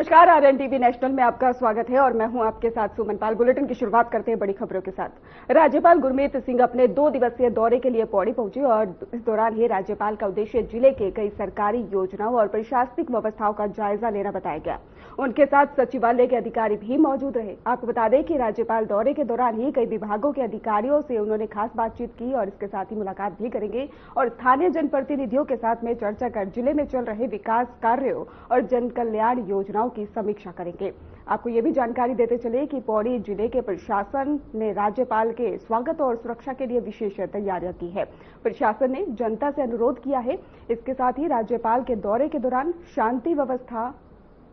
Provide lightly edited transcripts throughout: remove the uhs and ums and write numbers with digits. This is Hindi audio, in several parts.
नमस्कार, आरएन टीवी नेशनल में आपका स्वागत है और मैं हूं आपके साथ सुमन पाल। बुलेटिन की शुरुआत करते हैं बड़ी खबरों के साथ। राज्यपाल गुरमीत सिंह अपने 2 दिवसीय दौरे के लिए पौड़ी पहुंचे और इस दौरान ही राज्यपाल का उद्देश्य जिले के कई सरकारी योजनाओं और प्रशासनिक व्यवस्थाओं का जायजा लेना बताया गया। उनके साथ सचिवालय के अधिकारी भी मौजूद रहे। आपको बता दें कि राज्यपाल दौरे के दौरान ही कई विभागों के अधिकारियों से उन्होंने खास बातचीत की और इसके साथ ही मुलाकात भी करेंगे और स्थानीय जनप्रतिनिधियों के साथ में चर्चा कर जिले में चल रहे विकास कार्यों और जन कल्याण योजनाओं की समीक्षा करेंगे। आपको ये भी जानकारी देते चले कि पौड़ी जिले के प्रशासन ने राज्यपाल के स्वागत और सुरक्षा के लिए विशेष तैयारियां की है। प्रशासन ने जनता से अनुरोध किया है, इसके साथ ही राज्यपाल के दौरे के दौरान शांति व्यवस्था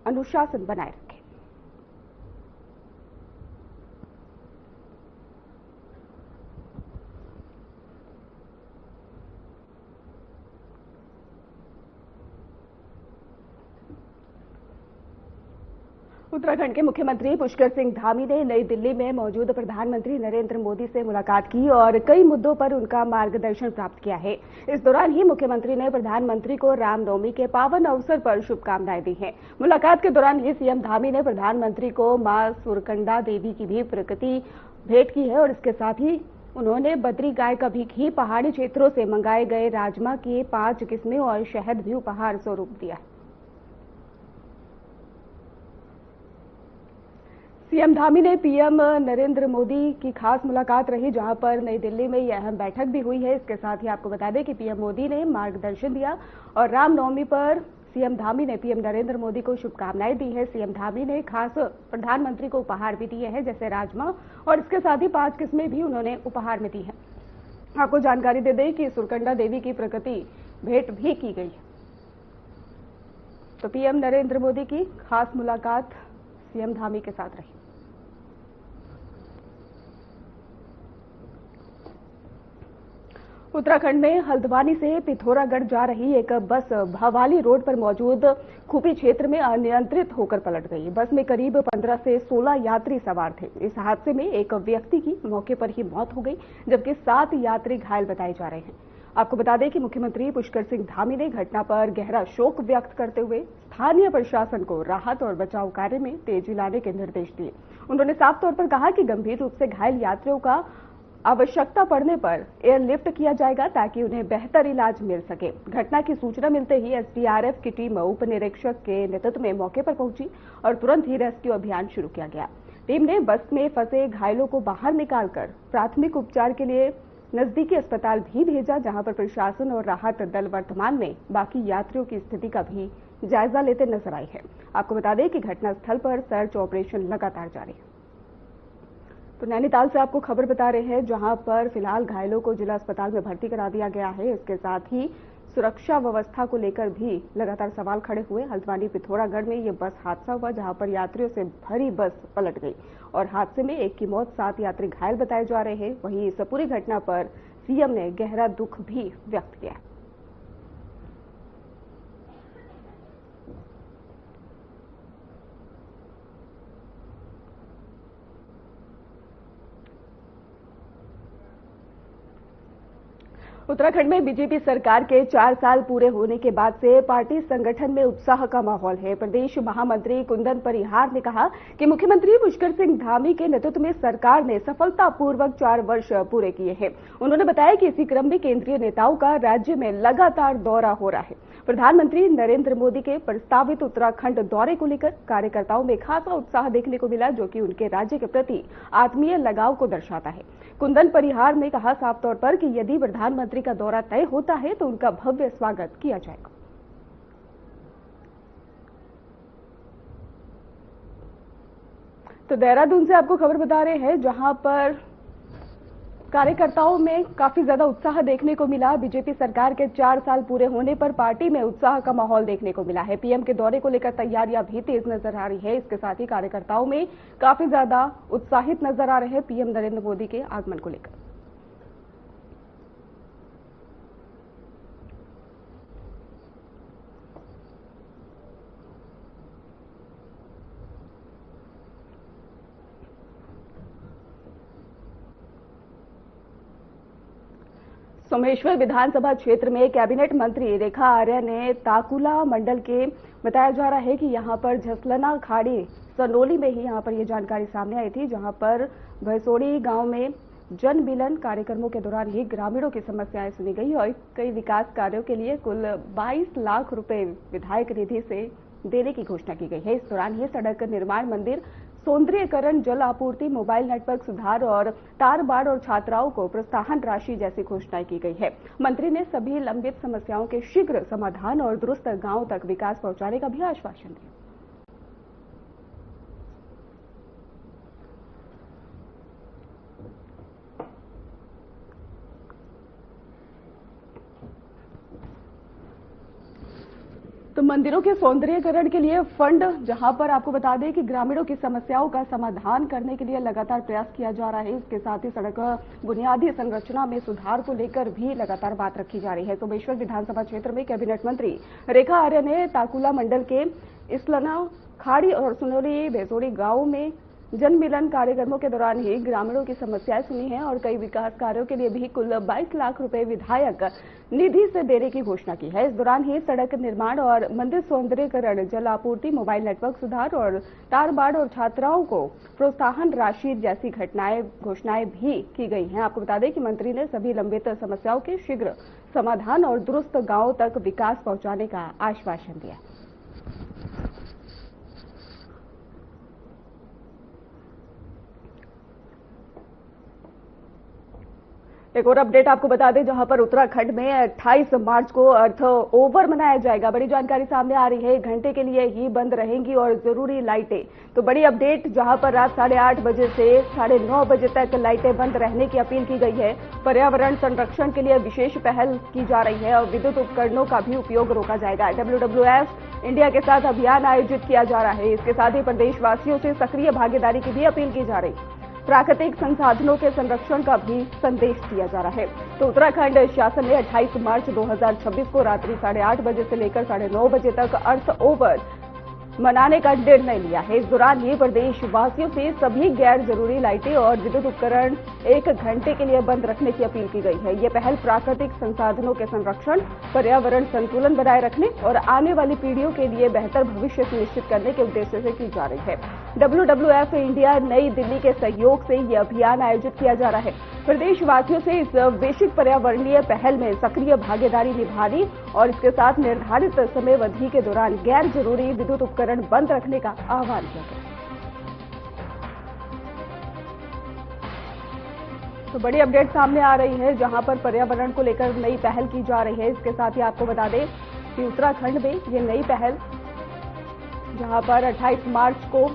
अनुशासन बनाए रखें। उत्तराखंड के मुख्यमंत्री पुष्कर सिंह धामी ने नई दिल्ली में मौजूद प्रधानमंत्री नरेंद्र मोदी से मुलाकात की और कई मुद्दों पर उनका मार्गदर्शन प्राप्त किया है। इस दौरान ही मुख्यमंत्री ने प्रधानमंत्री को रामनवमी के पावन अवसर पर शुभकामनाएं दी हैं। मुलाकात के दौरान ही सीएम धामी ने प्रधानमंत्री को मां सुरकंडा देवी की भी प्रकृति भेंट की है और इसके साथ ही उन्होंने बद्री गाय का भी घी, पहाड़ी क्षेत्रों से मंगाए गए राजमा की 5 किस्में और शहद भी उपहार स्वरूप दिया। सीएम धामी ने पीएम नरेंद्र मोदी की खास मुलाकात रही, जहां पर नई दिल्ली में यह अहम बैठक भी हुई है। इसके साथ ही आपको बता दें कि पीएम मोदी ने मार्गदर्शन दिया और रामनवमी पर सीएम धामी ने पीएम नरेंद्र मोदी को शुभकामनाएं दी है। सीएम धामी ने खास प्रधानमंत्री को उपहार भी दिए हैं, जैसे राजमा, और इसके साथ ही 5 किस्में भी उन्होंने उपहार में दी है। आपको जानकारी दे दें कि सुरकंडा देवी की प्रकृति भेंट भी की गई है। तो पीएम नरेंद्र मोदी की खास मुलाकात सीएम धामी के साथ रही। उत्तराखंड में हल्द्वानी से पिथौरागढ़ जा रही एक बस भवाली रोड पर मौजूद खुपी क्षेत्र में अनियंत्रित होकर पलट गई। बस में करीब 15 से 16 यात्री सवार थे। इस हादसे में एक व्यक्ति की मौके पर ही मौत हो गई, जबकि 7 यात्री घायल बताए जा रहे हैं। आपको बता दें कि मुख्यमंत्री पुष्कर सिंह धामी ने घटना पर गहरा शोक व्यक्त करते हुए स्थानीय प्रशासन को राहत और बचाव कार्य में तेजी लाने के निर्देश दिए। उन्होंने साफ तौर पर कहा कि गंभीर रूप से घायल यात्रियों का आवश्यकता पड़ने पर एयरलिफ्ट किया जाएगा ताकि उन्हें बेहतर इलाज मिल सके। घटना की सूचना मिलते ही एसडीआरएफ की टीम उप निरीक्षक के नेतृत्व में मौके पर पहुंची और तुरंत ही रेस्क्यू अभियान शुरू किया गया। टीम ने बस में फंसे घायलों को बाहर निकालकर प्राथमिक उपचार के लिए नजदीकी अस्पताल भी भेजा, जहां पर प्रशासन और राहत दल वर्तमान में बाकी यात्रियों की स्थिति का भी जायजा लेते नजर आए हैं। आपको बता दें कि घटनास्थल पर सर्च ऑपरेशन लगातार जारी है। तो नैनीताल से आपको खबर बता रहे हैं, जहां पर फिलहाल घायलों को जिला अस्पताल में भर्ती करा दिया गया है। इसके साथ ही सुरक्षा व्यवस्था को लेकर भी लगातार सवाल खड़े हुए। हल्द्वानी पिथौरागढ़ में ये बस हादसा हुआ, जहां पर यात्रियों से भरी बस पलट गई और हादसे में एक की मौत, 7 यात्री घायल बताए जा रहे हैं। वहीं इस पूरी घटना पर सीएम ने गहरा दुख भी व्यक्त किया। उत्तराखंड में बीजेपी सरकार के 4 साल पूरे होने के बाद से पार्टी संगठन में उत्साह का माहौल है। प्रदेश महामंत्री कुंदन परिहार ने कहा कि मुख्यमंत्री पुष्कर सिंह धामी के नेतृत्व में सरकार ने सफलतापूर्वक 4 वर्ष पूरे किए हैं। उन्होंने बताया कि इसी क्रम में केंद्रीय नेताओं का राज्य में लगातार दौरा हो रहा है। प्रधानमंत्री नरेंद्र मोदी के प्रस्तावित उत्तराखंड दौरे को लेकर कार्यकर्ताओं में खासा उत्साह देखने को मिला, जो कि उनके राज्य के प्रति आत्मीय लगाव को दर्शाता है। कुंदन परिहार ने कहा साफ तौर पर कि यदि प्रधानमंत्री का दौरा तय होता है तो उनका भव्य स्वागत किया जाएगा। तो देहरादून से आपको खबर बता रहे हैं, जहां पर कार्यकर्ताओं में काफी ज्यादा उत्साह देखने को मिला। बीजेपी सरकार के 4 साल पूरे होने पर पार्टी में उत्साह का माहौल देखने को मिला है। पीएम के दौरे को लेकर तैयारियां भी तेज नजर आ रही है। इसके साथ ही कार्यकर्ताओं में काफी ज्यादा उत्साहित नजर आ रहे हैं पीएम नरेंद्र मोदी के आगमन को लेकर। सोमेश्वर विधानसभा क्षेत्र में कैबिनेट मंत्री रेखा आर्य ने ताकुला मंडल के बताया जा रहा है कि यहां पर झसलना खाड़ी सनोली में ही यहां पर ये जानकारी सामने आई थी, जहां पर भैसोड़ी गांव में जन मिलन कार्यक्रमों के दौरान ही ग्रामीणों की समस्याएं सुनी गई और कई विकास कार्यों के लिए कुल 22 लाख रुपए विधायक निधि से देने की घोषणा की गई है। इस दौरान ही सड़क निर्माण, मंदिर सौंदर्यीकरण, जल आपूर्ति, मोबाइल नेटवर्क सुधार और तार बाड़ और छात्राओं को प्रोत्साहन राशि जैसी घोषणाएं की गई है। मंत्री ने सभी लंबित समस्याओं के शीघ्र समाधान और दुरुस्त गांव तक विकास पहुंचाने का भी आश्वासन दिया। तो मंदिरों के सौंदर्यीकरण के लिए फंड, जहां पर आपको बता दें कि ग्रामीणों की समस्याओं का समाधान करने के लिए लगातार प्रयास किया जा रहा है। इसके साथ ही सड़क बुनियादी संरचना में सुधार को लेकर भी लगातार बात रखी जा रही है। सोमेश्वर विधानसभा क्षेत्र में कैबिनेट मंत्री रेखा आर्य ने ताकुला मंडल के इसलना खाड़ी और सुनोली भैसोड़ी गांव में जन मिलन कार्यक्रमों के दौरान ही ग्रामीणों की समस्याएं सुनी हैं और कई विकास कार्यों के लिए भी कुल 22 लाख रुपए विधायक निधि से देने की घोषणा की है। इस दौरान ही सड़क निर्माण और मंदिर सौंदर्यीकरण, जल आपूर्ति, मोबाइल नेटवर्क सुधार और तार बाड़ और छात्राओं को प्रोत्साहन राशि जैसी घोषणाएं भी की गई हैं। आपको बता दें कि मंत्री ने सभी लंबित समस्याओं के शीघ्र समाधान और दुरुस्त गांवों तक विकास पहुंचाने का आश्वासन दिया। एक और अपडेट आपको बता दें, जहां पर उत्तराखंड में 28 मार्च को अर्थ ओवर मनाया जाएगा। बड़ी जानकारी सामने आ रही है, 1 घंटे के लिए ही बंद रहेंगी और जरूरी लाइटें। तो बड़ी अपडेट, जहां पर रात 8:30 बजे से 9:30 बजे तक लाइटें बंद रहने की अपील की गई है। पर्यावरण संरक्षण के लिए विशेष पहल की जा रही है और विद्युत उपकरणों का भी उपयोग रोका जाएगा। WWF इंडिया के साथ अभियान आयोजित किया जा रहा है। इसके साथ ही प्रदेशवासियों से सक्रिय भागीदारी की भी अपील की जा रही है। प्राकृतिक संसाधनों के संरक्षण का भी संदेश दिया जा रहा है। तो उत्तराखंड शासन ने 28 मार्च 2026 को रात्रि 8:30 बजे से लेकर 9:30 बजे तक अर्थ ओवर मनाने का निर्णय लिया है। इस दौरान ही प्रदेशवासियों से सभी गैर जरूरी लाइटें और विद्युत उपकरण 1 घंटे के लिए बंद रखने की अपील की गई है। ये पहल प्राकृतिक संसाधनों के संरक्षण, पर्यावरण संतुलन बनाए रखने और आने वाली पीढ़ियों के लिए बेहतर भविष्य सुनिश्चित करने के उद्देश्य से की जा रही है। WWF इंडिया नई दिल्ली के सहयोग से यह अभियान आयोजित किया जा रहा है। प्रदेशवासियों से इस वैश्विक पर्यावरणीय पहल में सक्रिय भागीदारी निभानी और इसके साथ निर्धारित समयावधि के दौरान गैर जरूरी विद्युत उपकरण बंद रखने का आह्वान किया गया। तो बड़ी अपडेट सामने आ रही है, जहां पर पर्यावरण को लेकर नई पहल की जा रही है। इसके साथ ही आपको बता दें कि उत्तराखंड में ये नई पहल, जहां पर 28 मार्च को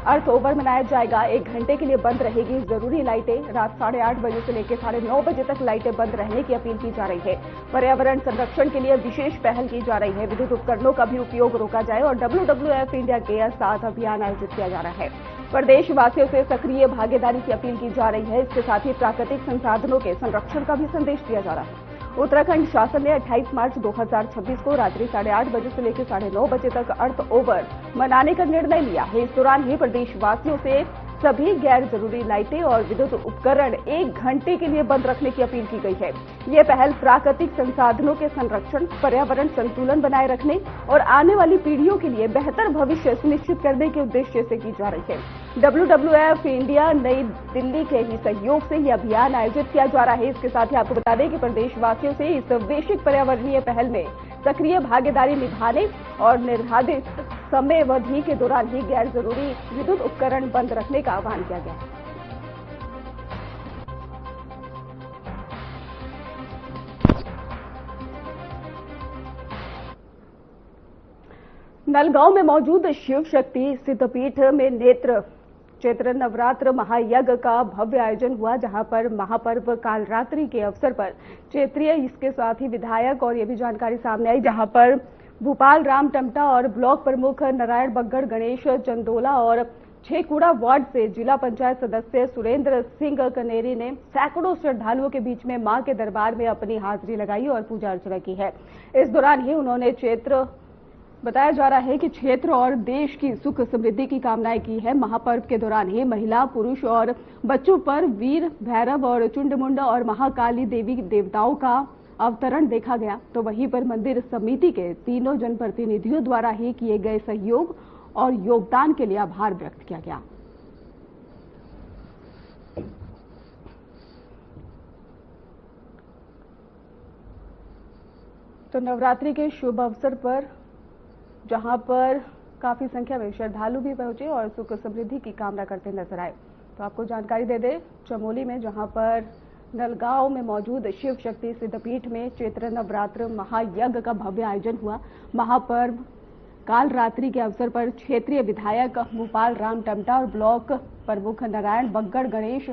अर्थ ओवर मनाया जाएगा, 1 घंटे के लिए बंद रहेगी जरूरी लाइटें। रात 8:30 बजे से लेकर 9:30 बजे तक लाइटें बंद रहने की अपील की जा रही है। पर्यावरण संरक्षण के लिए विशेष पहल की जा रही है। विद्युत उपकरणों का भी उपयोग रोका जाए और WWF इंडिया के साथ अभियान आयोजित किया जा रहा है। प्रदेशवासियों से सक्रिय भागीदारी की अपील की जा रही है। इसके साथ ही प्राकृतिक संसाधनों के संरक्षण का भी संदेश दिया जा रहा है। उत्तराखंड शासन ने 28 मार्च 2026 को रात्रि 8:30 बजे से लेकर 9:30 बजे तक अर्थ ओवर मनाने का निर्णय लिया है। इस दौरान ही प्रदेशवासियों से सभी गैर जरूरी लाइटें और विद्युत उपकरण 1 घंटे के लिए बंद रखने की अपील की गई है। ये पहल प्राकृतिक संसाधनों के संरक्षण, पर्यावरण संतुलन बनाए रखने और आने वाली पीढ़ियों के लिए बेहतर भविष्य सुनिश्चित करने के उद्देश्य से की जा रही है। WWF इंडिया नई दिल्ली के ही सहयोग से यह अभियान आयोजित किया जा रहा है। इसके साथ ही आपको बता दें कि प्रदेशवासियों से इस वैश्विक पर्यावरणीय पहल में सक्रिय भागीदारी निभाने और निर्धारित समयावधि के दौरान ही गैर जरूरी विद्युत उपकरण बंद रखने का आह्वान किया गया है। नलगांव में मौजूद शिव शक्ति सिद्धपीठ में चैत्र नवरात्र महायज्ञ का भव्य आयोजन हुआ, जहां पर महापर्व कालरात्रि के अवसर पर क्षेत्रीय, इसके साथ ही विधायक और ये भी जानकारी सामने आई, जहां पर भूपाल राम टमटा और ब्लॉक प्रमुख नारायण बग्गड़, गणेश चंदोला और छेकुड़ा वार्ड से जिला पंचायत सदस्य सुरेंद्र सिंह कनेरी ने सैकड़ों श्रद्धालुओं के बीच में मां के दरबार में अपनी हाजिरी लगाई और पूजा अर्चना की है। इस दौरान ही उन्होंने चैत्र बताया जा रहा है कि क्षेत्र और देश की सुख समृद्धि की कामनाएं की है। महापर्व के दौरान ही महिला, पुरुष और बच्चों पर वीर भैरव और चुंडमुंड और महाकाली देवी देवताओं का अवतरण देखा गया। तो वहीं पर मंदिर समिति के तीनों जनप्रतिनिधियों द्वारा ही किए गए सहयोग और योगदान के लिए आभार व्यक्त किया गया। तो नवरात्रि के शुभ अवसर पर जहां पर काफी संख्या में श्रद्धालु भी पहुंचे और सुख समृद्धि की कामना करते नजर आए। तो आपको जानकारी दे दें, चमोली में जहां पर नलगांव में मौजूद शिव शक्ति सिद्धपीठ में चैत्र नवरात्र महायज्ञ का भव्य आयोजन हुआ। महापर्व काल रात्रि के अवसर पर क्षेत्रीय विधायक भूपाल राम टमटा और ब्लॉक प्रमुख नारायण बग्गड़, गणेश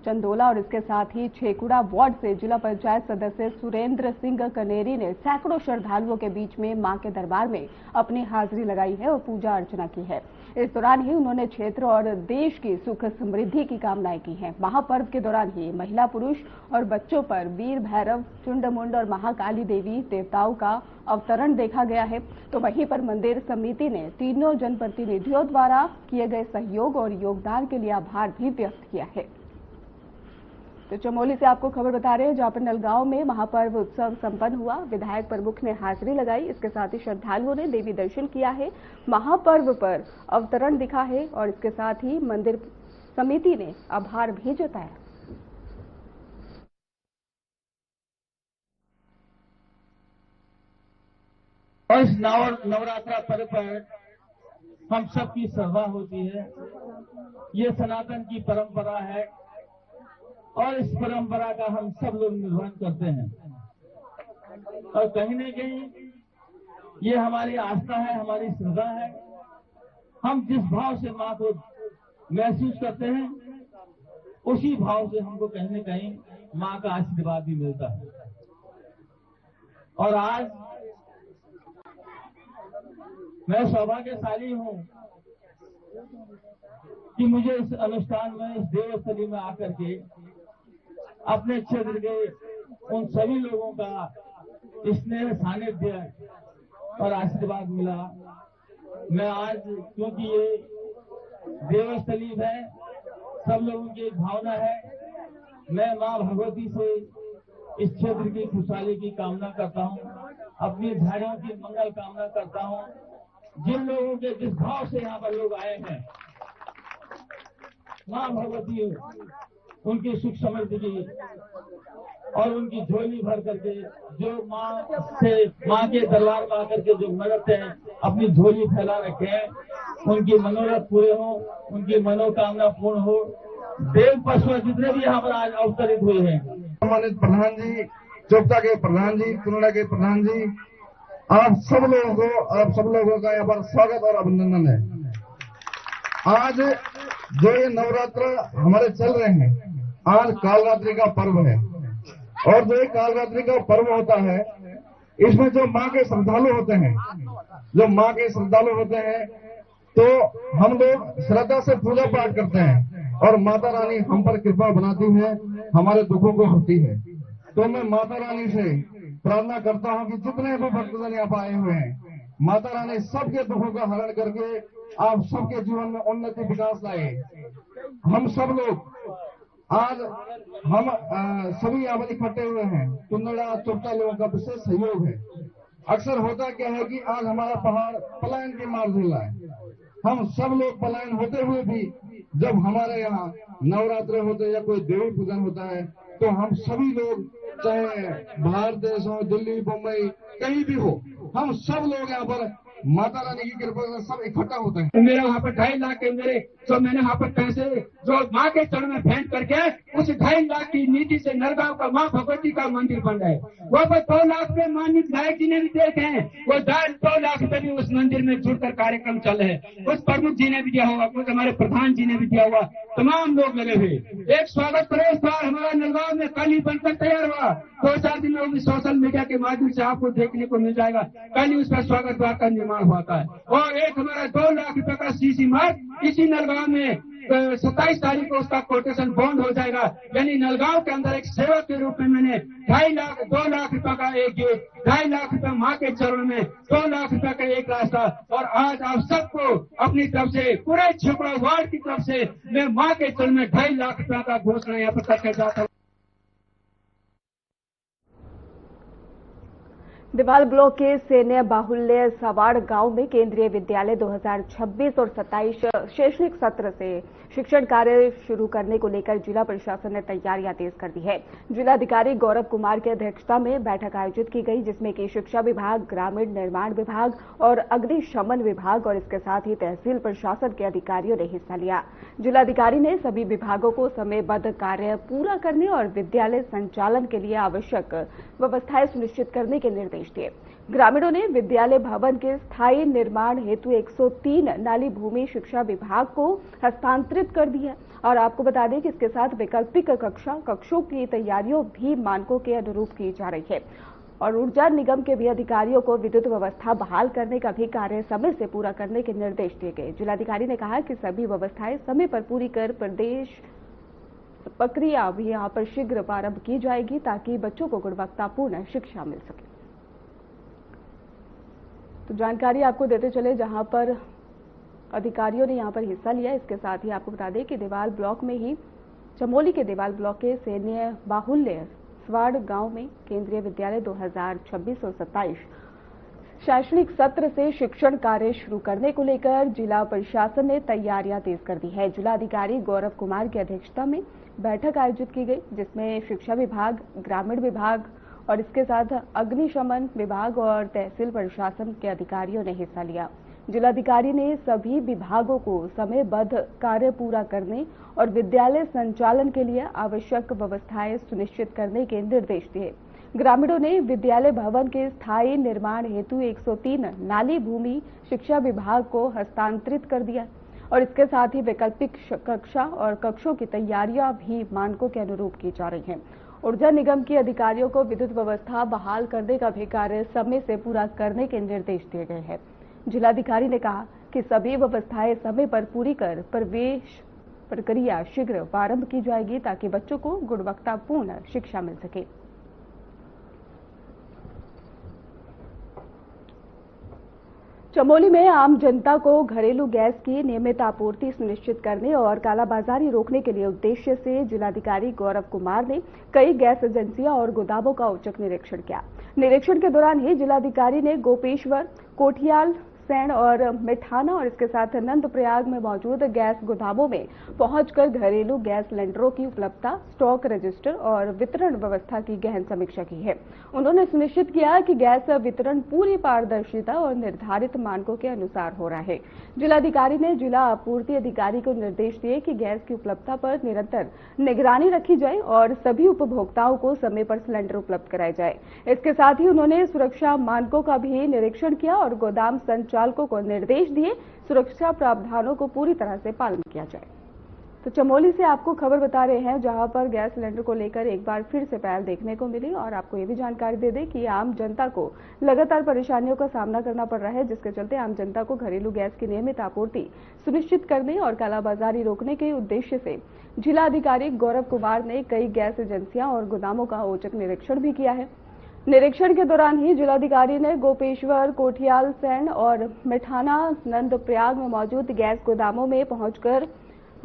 चंदोला और इसके साथ ही छेकुड़ा वार्ड से जिला पंचायत सदस्य सुरेंद्र सिंह कनेरी ने सैकड़ों श्रद्धालुओं के बीच में मां के दरबार में अपनी हाजिरी लगाई है और पूजा अर्चना की है। इस दौरान ही उन्होंने क्षेत्र और देश की सुख समृद्धि की कामनाएं की हैं। महापर्व के दौरान ही महिला, पुरुष और बच्चों पर वीर भैरव, चुंडमुंड और महाकाली देवी देवताओं का अवतरण देखा गया है। तो वहीं पर मंदिर समिति ने तीनों जनप्रतिनिधियों द्वारा किए गए सहयोग और योगदान के लिए आभार भी व्यक्त किया है। तो चमोली से आपको खबर बता रहे हैं, जहां पर नलगांव में महापर्व उत्सव संपन्न हुआ। विधायक प्रमुख ने हाजिरी लगाई, इसके साथ ही श्रद्धालुओं ने देवी दर्शन किया है, महापर्व पर अवतरण दिखा है और इसके साथ ही मंदिर समिति ने आभार भी जताया। और इस नवरात्रा पर्व पर हम सबकी श्रद्धा होती है। ये सनातन की परंपरा है और इस परंपरा का हम सब लोग निर्वहन करते हैं और कहीं न कहीं ये हमारी आस्था है, हमारी श्रद्धा है। हम जिस भाव से मां को महसूस करते हैं उसी भाव से हमको कहीं न कहीं मां का आशीर्वाद भी मिलता है। और आज मैं सौभाग्यशाली हूं कि मुझे इस अनुष्ठान में, इस देवस्थली में आकर के अपने क्षेत्र के उन सभी लोगों का स्नेह, सानिध्य और आशीर्वाद मिला। मैं आज, क्योंकि ये देवस्थली है, सब लोगों की एक भावना है, मैं मां भगवती से इस क्षेत्र की खुशहाली की कामना करता हूं, अपनी भाइयों की मंगल कामना करता हूं। जिन लोगों के जिस भाव से यहाँ पर लोग आए हैं, मां भगवती उनकी सुख समृद्धि की और उनकी झोली भर करके, जो मां के दरबार में आकर के जो मदद है अपनी झोली फैला रखे हैं, उनकी मनोरथ पूरे हो, उनकी मनोकामना पूर्ण हो। देव पशु जितने भी यहाँ पर आज अवतरित हुए हैं, सम्मानित प्रधान जी, चोपता के प्रधान जी, कुंडा के प्रधान जी, आप सब लोगों का यहाँ पर स्वागत और अभिनंदन है। आज जो ये नवरात्र हमारे चल रहे हैं, आज कालरात्रि का पर्व है और जो ये कालरात्रि का पर्व होता है, इसमें जो मां के श्रद्धालु होते हैं, तो हम लोग श्रद्धा से पूजा पाठ करते हैं और माता रानी हम पर कृपा बनाती है, हमारे दुखों को हरती है। तो मैं माता रानी से प्रार्थना करता हूं कि जितने भी भक्तजन यहाँ आए हुए हैं, माता रानी सबके दुखों का हरण करके आप सबके जीवन में उन्नति विकास लाए। हम सब लोग आज सभी यहाँ पर इकट्ठे हुए हैं, कुंदड़ा चोपता लोगों का विशेष सहयोग है। अक्सर होता क्या है कि आज हमारा पहाड़ पलायन की मार झेल रहा है। हम सब लोग पलायन होते हुए भी जब हमारे यहाँ नवरात्र होते या कोई देवी पूजन होता है, तो हम सभी लोग, चाहे बाहर देश हो, दिल्ली, मुंबई, कहीं भी हो, हम सब लोग यहाँ पर माता रानी की कृपा से सब इकट्ठा होते हैं। मेरे वहाँ पर 2.5 लाख के मेरे जो मैंने वहाँ पर पैसे जो माँ के चरण में भेंट करके उस 2.5 लाख की निधि से नरगांव का माँ भगवती का मंदिर बन रहा है। वहाँ पर 2 लाख पे माननीय विधायक जी ने भी देखे हैं, वो 2 लाख रुपए भी उस मंदिर में जुड़कर कार्यक्रम चल रहे हैं। कुछ प्रमुख जी ने भी दिया होगा, कुछ हमारे प्रधान जी ने भी दिया हुआ, तमाम लोग लगे हुए। एक स्वागत प्रवेश द्वार हमारा नरगांव में कल ही बनकर तैयार हुआ। 2-4 दिन में सोशल मीडिया के माध्यम से आपको देखने को मिल जाएगा। कल ही उसका स्वागत द्वार का निर्माण हुआ है और एक हमारा 2 लाख रुपए का सीसी मार्ग इसी नरगांव में 27 तारीख को उसका कोटेशन बॉन्ड हो जाएगा। यानी नलगांव के अंदर एक सेवक के रूप में मैंने 2 लाख रुपए का एक गेट, 2.5 लाख रुपए माँ के चरण में, 2 लाख रुपए का एक रास्ता, और आज आप सबको अपनी तरफ से, पूरे छपरा वार्ड की तरफ से मैं माँ के चरण में 2.5 लाख रुपए का घोषणा यहाँ पर करके जाता हूँ। देवाल ब्लॉक के सैन्य बाहुल्य सवाड़ गांव में केंद्रीय विद्यालय 2026 और 27 शैक्षणिक सत्र से शिक्षण कार्य शुरू करने को लेकर जिला प्रशासन ने तैयारियां तेज कर दी है। जिलाधिकारी गौरव कुमार की अध्यक्षता में बैठक आयोजित की गई, जिसमें कि शिक्षा विभाग, ग्रामीण निर्माण विभाग और अग्निशमन विभाग और इसके साथ ही तहसील प्रशासन के अधिकारियों ने हिस्सा लिया। जिलाधिकारी ने सभी विभागों को समयबद्ध कार्य पूरा करने और विद्यालय संचालन के लिए आवश्यक व्यवस्थाएं सुनिश्चित करने के निर्देश दिए। ग्रामीणों ने विद्यालय भवन के स्थायी निर्माण हेतु 103 नाली भूमि शिक्षा विभाग को हस्तांतरित कर दी है। और आपको बता दें कि इसके साथ वैकल्पिक कक्षों की तैयारियों भी मानकों के अनुरूप की जा रही है। और ऊर्जा निगम के भी अधिकारियों को विद्युत व्यवस्था बहाल करने का भी कार्य समय से पूरा करने के निर्देश दिए गए। जिलाधिकारी ने कहा कि सभी व्यवस्थाएं समय पर पूरी कर प्रदेश प्रक्रिया भी यहाँ पर शीघ्र प्रारंभ की जाएगी, ताकि बच्चों को गुणवत्तापूर्ण शिक्षा मिल सके। तो जानकारी आपको देते चले, जहां पर अधिकारियों ने यहां पर हिस्सा लिया। इसके साथ ही आपको बता दें कि देवाल ब्लॉक में ही चमोली के देवाल ब्लॉक के सैन्य बाहुल्य सवाड़ गांव में केंद्रीय विद्यालय 2026 और 27 शैक्षणिक सत्र से शिक्षण कार्य शुरू करने को लेकर जिला प्रशासन ने तैयारियां तेज कर दी है। जिलाधिकारी गौरव कुमार की अध्यक्षता में बैठक आयोजित की गई, जिसमें शिक्षा विभाग, ग्रामीण विभाग और इसके साथ अग्निशमन विभाग और तहसील प्रशासन के अधिकारियों ने हिस्सा लिया। जिलाधिकारी ने सभी विभागों को समयबद्ध कार्य पूरा करने और विद्यालय संचालन के लिए आवश्यक व्यवस्थाएं सुनिश्चित करने के निर्देश दिए। ग्रामीणों ने विद्यालय भवन के स्थायी निर्माण हेतु 103 नाली भूमि शिक्षा विभाग को हस्तांतरित कर दिया और इसके साथ ही वैकल्पिक कक्षा और कक्षों की तैयारियां भी मानकों के अनुरूप की जा रही हैं। ऊर्जा निगम के अधिकारियों को विद्युत व्यवस्था बहाल करने का भी कार्य समय से पूरा करने के निर्देश दिए गए हैं। जिलाधिकारी ने कहा कि सभी व्यवस्थाएं समय पर पूरी कर प्रवेश प्रक्रिया शीघ्र प्रारंभ की जाएगी, ताकि बच्चों को गुणवत्तापूर्ण शिक्षा मिल सके। चमोली में आम जनता को घरेलू गैस की नियमित आपूर्ति सुनिश्चित करने और कालाबाजारी रोकने के लिए उद्देश्य से जिलाधिकारी गौरव कुमार ने कई गैस एजेंसियां और गोदामों का औचक निरीक्षण किया। निरीक्षण के दौरान ही जिलाधिकारी ने गोपेश्वर, कोठियाल, सैंड और मिठाना और इसके साथ नंदप्रयाग में मौजूद गैस गोदामों में पहुंचकर घरेलू गैस सिलेंडरों की उपलब्धता, स्टॉक रजिस्टर और वितरण व्यवस्था की गहन समीक्षा की है। उन्होंने सुनिश्चित किया कि गैस वितरण पूरी पारदर्शिता और निर्धारित मानकों के अनुसार हो रहा है। जिलाधिकारी ने जिला आपूर्ति अधिकारी को निर्देश दिए कि गैस की उपलब्धता पर निरंतर निगरानी रखी जाए और सभी उपभोक्ताओं को समय पर सिलेंडर उपलब्ध कराए जाए। इसके साथ ही उन्होंने सुरक्षा मानकों का भी निरीक्षण किया और गोदाम संचालकों को निर्देश दिए सुरक्षा प्रावधानों को पूरी तरह से पालन किया जाए। तो चमोली से आपको खबर बता रहे हैं, जहां पर गैस सिलेंडर को लेकर एक बार फिर से पहल देखने को मिली। और आपको ये भी जानकारी दे दें कि आम जनता को लगातार परेशानियों का सामना करना पड़ रहा है, जिसके चलते आम जनता को घरेलू गैस की नियमित आपूर्ति सुनिश्चित करने और कालाबाजारी रोकने के उद्देश्य से जिलाधिकारी गौरव कुमार ने कई गैस एजेंसियां और गोदामों का औचक निरीक्षण भी किया है। निरीक्षण के दौरान ही जिलाधिकारी ने गोपेश्वर, कोठियाल, सैंड और मिठाना, नंदप्रयाग में मौजूद गैस गोदामों में पहुंचकर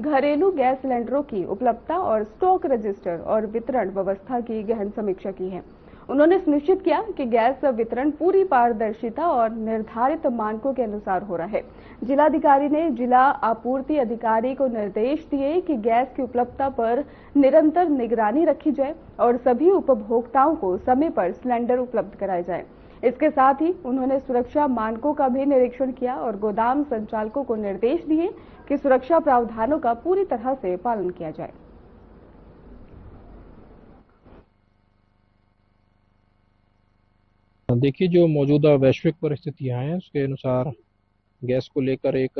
घरेलू गैस सिलेंडरों की उपलब्धता और स्टॉक रजिस्टर और वितरण व्यवस्था की गहन समीक्षा की है। उन्होंने सुनिश्चित किया कि गैस वितरण पूरी पारदर्शिता और निर्धारित मानकों के अनुसार हो रहा है। जिलाधिकारी ने जिला आपूर्ति अधिकारी को निर्देश दिए कि गैस की उपलब्धता पर निरंतर निगरानी रखी जाए और सभी उपभोक्ताओं को समय पर सिलेंडर उपलब्ध कराए जाए। इसके साथ ही उन्होंने सुरक्षा मानकों का भी निरीक्षण किया और गोदाम संचालकों को निर्देश दिए कि सुरक्षा प्रावधानों का पूरी तरह से पालन किया जाए। देखिए, जो मौजूदा वैश्विक परिस्थितियां हैं उसके अनुसार गैस को लेकर एक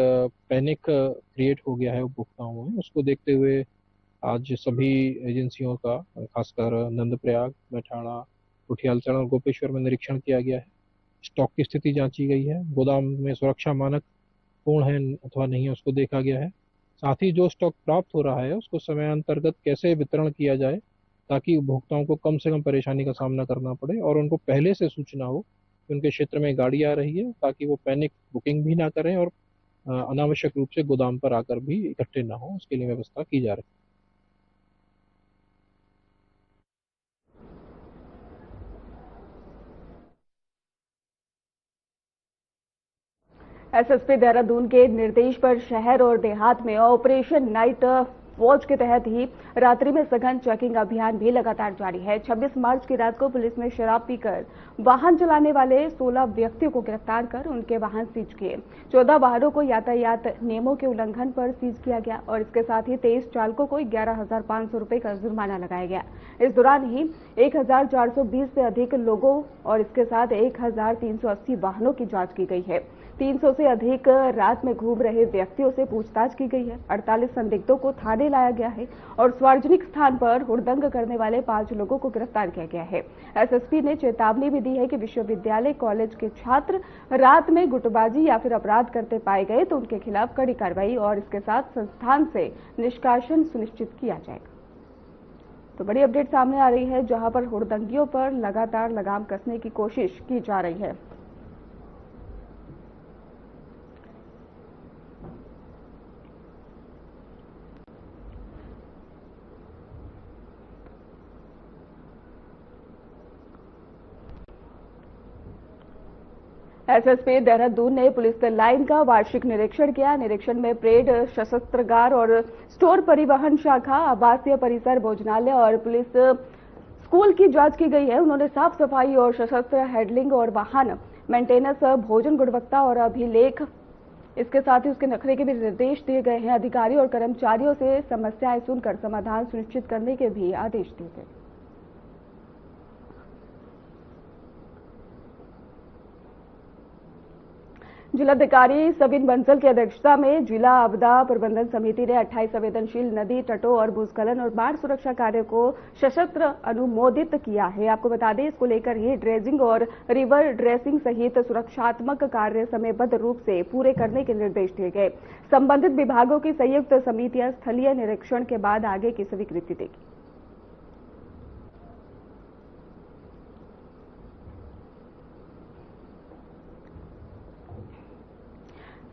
पैनिक क्रिएट हो गया है उपभोक्ताओं में। उसको देखते हुए आज सभी एजेंसियों का, खासकर नंदप्रयाग, मेठाणा, कुठियालसण और गोपेश्वर में निरीक्षण किया गया है। स्टॉक की स्थिति जांची गई है। गोदाम में सुरक्षा मानक पूर्ण है अथवा नहीं है उसको देखा गया है। साथ ही जो स्टॉक प्राप्त हो रहा है उसको समयांतर्गत कैसे वितरण किया जाए ताकि उपभोक्ताओं को कम से कम परेशानी का सामना करना पड़े और उनको पहले से सूचना हो कि उनके क्षेत्र में गाड़ी आ रही है, ताकि वो पैनिक बुकिंग भी ना करें और अनावश्यक रूप से गोदाम पर आकर भी इकट्ठे ना हो, उसके लिए व्यवस्था की जा रही है। एसएसपी देहरादून के निर्देश पर शहर और देहात में ऑपरेशन नाइट वॉच के तहत ही रात्रि में सघन चेकिंग अभियान भी लगातार जारी है। 26 मार्च की रात को पुलिस ने शराब पीकर वाहन चलाने वाले 16 व्यक्तियों को गिरफ्तार कर उनके वाहन सीज किए। 14 वाहनों को यातायात नियमों के उल्लंघन पर सीज किया गया और इसके साथ ही 23 चालकों को 11,500 रुपए का जुर्माना लगाया गया। इस दौरान ही 1,420 से अधिक लोगों और इसके साथ 1,380 वाहनों की जांच की गई है। 300 से अधिक रात में घूम रहे व्यक्तियों से पूछताछ की गई है। 48 संदिग्धों को थाने लाया गया है और सार्वजनिक स्थान पर हुड़दंग करने वाले 5 लोगों को गिरफ्तार किया गया है। एसएसपी ने चेतावनी भी दी है कि विश्वविद्यालय कॉलेज के छात्र रात में गुटबाजी या फिर अपराध करते पाए गए तो उनके खिलाफ कड़ी कार्रवाई और इसके साथ संस्थान से निष्कासन सुनिश्चित किया जाएगा। तो बड़ी अपडेट सामने आ रही है, जहां पर हुड़दंगियों पर लगातार लगाम कसने की कोशिश की जा रही है। एसएसपी देहरादून ने पुलिस लाइन का वार्षिक निरीक्षण किया। निरीक्षण में परेड, शस्त्रागार और स्टोर, परिवहन शाखा, आवासीय परिसर, भोजनालय और पुलिस स्कूल की जांच की गई है। उन्होंने साफ सफाई और सशस्त्र हैंडलिंग और वाहन मेंटेनेंस, भोजन गुणवत्ता और अभिलेख, इसके साथ ही उसके नखरे के भी निर्देश दिए गए हैं। अधिकारी और कर्मचारियों से समस्याएं सुनकर समाधान सुनिश्चित करने के भी आदेश दिए गए। जिलाधिकारी सविन बंसल की अध्यक्षता में जिला आपदा प्रबंधन समिति ने 28 संवेदनशील नदी तटों और भूस्खलन और बाढ़ सुरक्षा कार्य को सशस्त्र अनुमोदित किया है। आपको बता दें, इसको लेकर ही ड्रेजिंग और रिवर ड्रेसिंग सहित सुरक्षात्मक कार्य समयबद्ध रूप से पूरे करने के निर्देश दिए गए। संबंधित विभागों की संयुक्त समितियां स्थलीय निरीक्षण के बाद आगे की स्वीकृति देगी।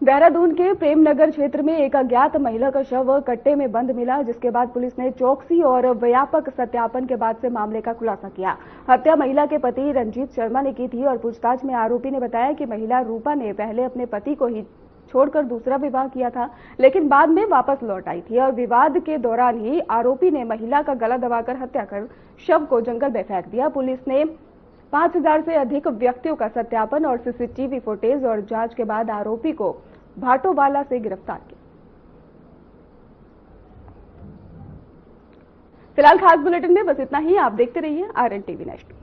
देहरादून के प्रेमनगर क्षेत्र में एक अज्ञात महिला का शव कट्टे में बंद मिला, जिसके बाद पुलिस ने चौकसी और व्यापक सत्यापन के बाद से मामले का खुलासा किया। हत्या महिला के पति रंजीत शर्मा ने की थी और पूछताछ में आरोपी ने बताया कि महिला रूपा ने पहले अपने पति को ही छोड़कर दूसरा विवाह किया था, लेकिन बाद में वापस लौट आई थी और विवाद के दौरान ही आरोपी ने महिला का गला दबाकर हत्या कर शव को जंगल में फेंक दिया। पुलिस ने 5,000 से अधिक व्यक्तियों का सत्यापन और सीसीटीवी फुटेज और जांच के बाद आरोपी को भाटोवाला से गिरफ्तार किया। फिलहाल खास बुलेटिन में बस इतना ही। आप देखते रहिए RN TV नेशनल।